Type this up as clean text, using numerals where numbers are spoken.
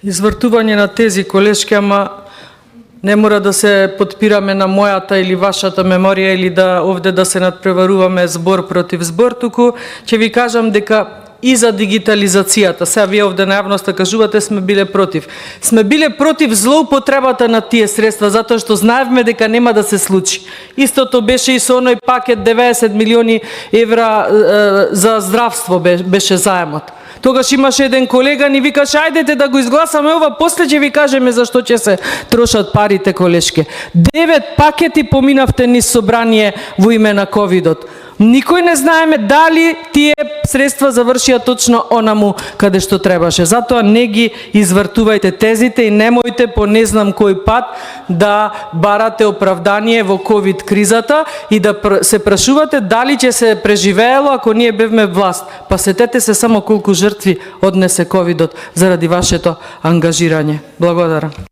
Извртување на тези колешки, ама не мора да се подпираме на мојата или вашата меморија или да овде да се надпреваруваме збор против збор, туку ќе ви кажам дека и за дигитализацијата, сега вие овде на јавноста кажувате сме биле против. Сме биле против злоупотребата на тие средства, затоа што знаевме дека нема да се случи. Истото беше и со оној пакет 90 милиони евра за здравство беше заемот. Тогаш имаше еден колега ни викаше ајдете да го изгласаме ова, после ќе ви кажеме зашто ќе се трошат парите колешке. 9 пакети поминавте низ собрание во име на ковидот. Никој не знаеме дали тие средства завршија точно онаму каде што требаше. Затоа не ги извртувајте тезите и немојте по не знам кој пат да барате оправдание во ковид кризата и да се прашувате дали ќе се преживеело ако ние бевме власт. Па сетете се само колку жртви однесе ковидот заради вашето ангажирање. Благодарам.